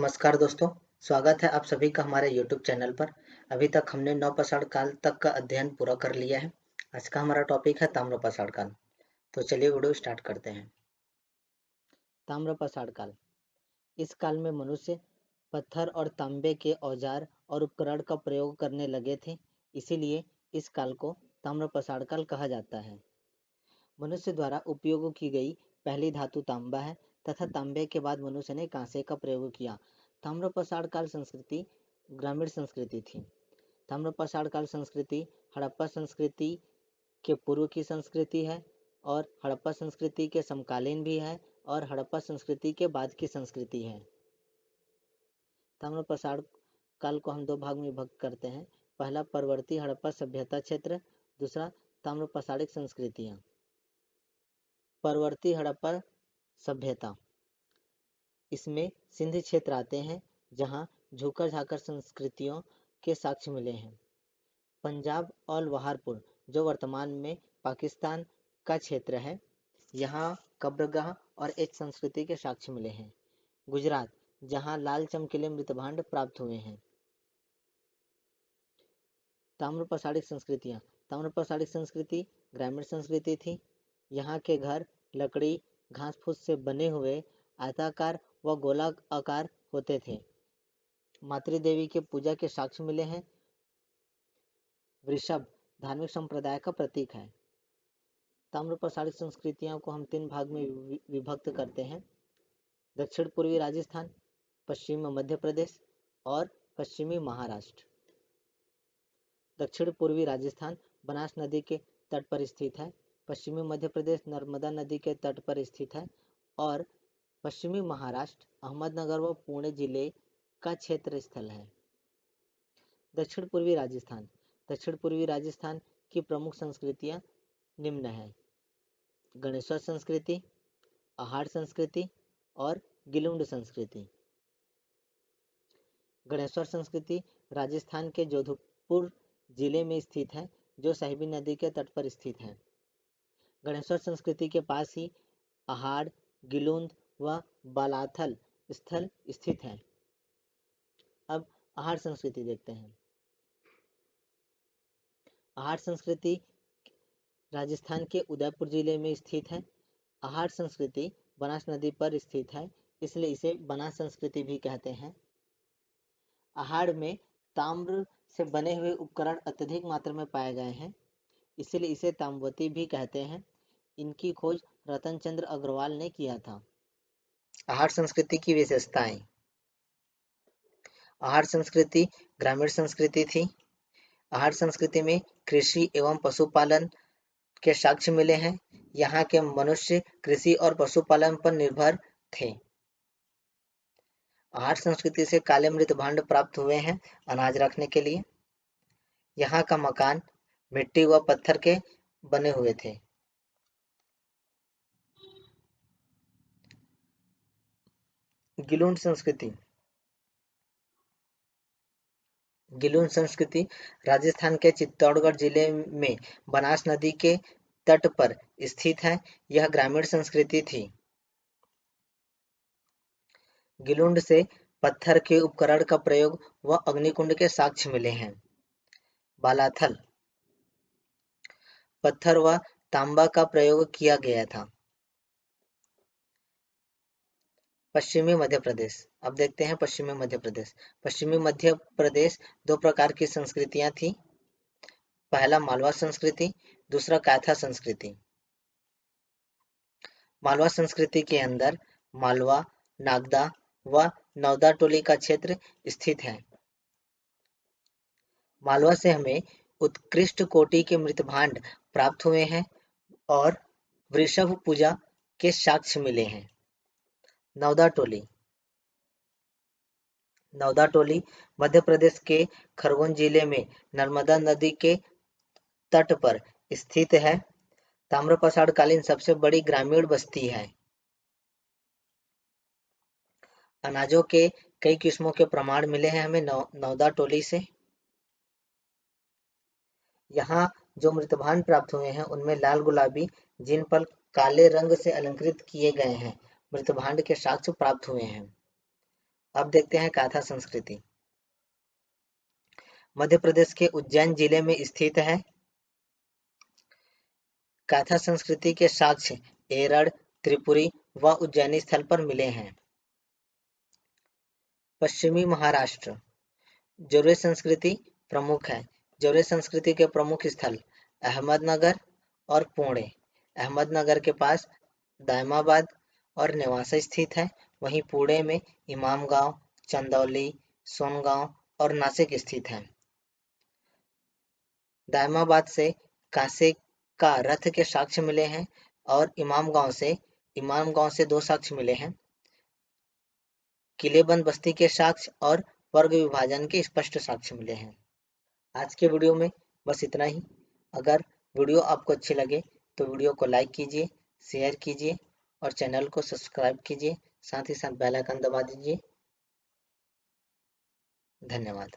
नमस्कार दोस्तों, स्वागत है आप सभी का हमारे YouTube चैनल पर। अभी तक हमने नवपाषाण काल तक का अध्ययन पूरा कर लिया है। आज का हमारा टॉपिक है ताम्रपाषाण काल। तो चलिए वीडियो स्टार्ट करते हैं। ताम्रपाषाण काल। इस काल में मनुष्य पत्थर और तांबे के औजार और उपकरण का प्रयोग करने लगे थे, इसीलिए इस काल को ताम्रपाषाण काल कहा जाता है। मनुष्य द्वारा उपयोग की गई पहली धातु तांबा है तथा तांबे के बाद मनुष्य ने कांसे का प्रयोग किया। ताम्रपाषाण काल संस्कृति ग्रामीण संस्कृति थी। ताम्रपाषाण काल संस्कृति हड़प्पा संस्कृति के पूर्व की संस्कृति है और हड़प्पा संस्कृति के समकालीन भी है और हड़प्पा संस्कृति के बाद की संस्कृति है। ताम्रपाषाण काल को हम दो भाग में विभक्त करते हैं। पहला परवर्ती हड़प्पा सभ्यता क्षेत्र, दूसरा ताम्रपाषाणिक संस्कृतियाँ। परवर्ती हड़प्पा सभ्यता, इसमें सिंध क्षेत्र आते हैं जहां झूकर झाकर संस्कृतियों के साक्ष्य मिले हैं। पंजाब और वहारपुर जो वर्तमान में पाकिस्तान का क्षेत्र है, यहाँ कब्रगाह और एक संस्कृति के साक्ष्य मिले हैं। गुजरात जहां लाल चमकीले मृतभांड प्राप्त हुए हैं। ताम्रपाषाणिक संस्कृतियाँ। ताम्रपाषाणिक संस्कृति ग्रामीण संस्कृति थी। यहाँ के घर लकड़ी घास फूस से बने हुए आयताकार व गोलाकार होते थे। मातृदेवी के पूजा के साक्ष्य मिले हैं। वृषभ धार्मिक संप्रदाय का प्रतीक है। ताम्रपाषाणिक संस्कृतियों को हम तीन भाग में विभक्त करते हैं। दक्षिण पूर्वी राजस्थान, पश्चिमी मध्य प्रदेश और पश्चिमी महाराष्ट्र। दक्षिण पूर्वी राजस्थान बनास नदी के तट पर स्थित है। पश्चिमी मध्य प्रदेश नर्मदा नदी के तट पर स्थित है और पश्चिमी महाराष्ट्र अहमदनगर व पुणे जिले का क्षेत्र स्थल है। दक्षिण पूर्वी राजस्थान। दक्षिण पूर्वी राजस्थान की प्रमुख संस्कृतियां निम्न है: गणेश्वर संस्कृति, अहाड़ संस्कृति और गिलुंड संस्कृति। गणेश्वर संस्कृति राजस्थान के जोधपुर जिले में स्थित है, जो साहिबी नदी के तट पर स्थित है। गणेश्वर संस्कृति के पास ही अहाड़, गिलुंद व बालाथल स्थल स्थित है। अब अहाड़ संस्कृति देखते हैं। अहाड़ संस्कृति राजस्थान के उदयपुर जिले में स्थित है। अहाड़ संस्कृति बनास नदी पर स्थित है, इसलिए इसे बनास संस्कृति भी कहते हैं। अहाड़ में ताम्र से बने हुए उपकरण अत्यधिक मात्रा में पाए गए हैं, इसलिए इसे ताम्रवती भी कहते हैं। इनकी खोज रतनचंद्र अग्रवाल ने किया था। अहाड़ संस्कृति की विशेषताएं। अहाड़ संस्कृति ग्रामीण संस्कृति थी। अहाड़ संस्कृति में कृषि एवं पशुपालन के साक्ष्य मिले हैं। यहाँ के मनुष्य कृषि और पशुपालन पर निर्भर थे। अहाड़ संस्कृति से काले मृतभांड प्राप्त हुए हैं अनाज रखने के लिए। यहाँ का मकान मिट्टी व पत्थर के बने हुए थे। गिलुंड संस्कृति। गिलुंड संस्कृति राजस्थान के चित्तौड़गढ़ जिले में बनास नदी के तट पर स्थित है। यह ग्रामीण संस्कृति थी। गिलुंड से पत्थर के उपकरण का प्रयोग व अग्निकुंड के साक्ष्य मिले हैं। बालाथल पत्थर व तांबा का प्रयोग किया गया था। पश्चिमी मध्य प्रदेश। अब देखते हैं पश्चिमी मध्य प्रदेश। पश्चिमी मध्य प्रदेश दो प्रकार की संस्कृतियां थी। पहला मालवा संस्कृति, दूसरा कायथा संस्कृति। मालवा संस्कृति के अंदर मालवा, नागदा व नौदा टोली का क्षेत्र स्थित है। मालवा से हमें उत्कृष्ट कोटि के मृतभांड प्राप्त हुए हैं और वृषभ पूजा के साक्ष्य मिले हैं। नौदा टोली। नौदा टोली मध्य प्रदेश के खरगोन जिले में नर्मदा नदी के तट पर स्थित है। ताम्रपाषाण कालीन सबसे बड़ी ग्रामीण बस्ती है। अनाजों के कई किस्मों के प्रमाण मिले हैं हमें नौदा टोली से। यहाँ जो मृतभांड प्राप्त हुए हैं उनमें लाल गुलाबी, जिन पर काले रंग से अलंकृत किए गए हैं, मृतभांड के साक्ष्य प्राप्त हुए हैं। अब देखते हैं काथा संस्कृति। मध्य प्रदेश के उज्जैन जिले में स्थित है। काथा संस्कृति के साक्ष्य एरड़, त्रिपुरी व उज्जैनी स्थल पर मिले हैं। पश्चिमी महाराष्ट्र। जोरे संस्कृति प्रमुख है। जोरे संस्कृति के प्रमुख स्थल अहमदनगर और पुणे। अहमदनगर के पास दायमाबाद और नेवासा स्थित है। वहीं पुणे में इमामगांव, चंदौली, सोनगांव और नासिक स्थित है। दायमाबाद से कांसे का रथ के साक्ष्य मिले हैं और इमामगांव से 2 साक्ष्य मिले हैं। किलेबंद बस्ती के साक्ष्य और वर्ग विभाजन के स्पष्ट साक्ष्य मिले हैं। आज के वीडियो में बस इतना ही। अगर वीडियो आपको अच्छी लगे तो वीडियो को लाइक कीजिए, शेयर कीजिए और चैनल को सब्सक्राइब कीजिए। साथ ही साथ बेल आइकन दबा दीजिए। धन्यवाद।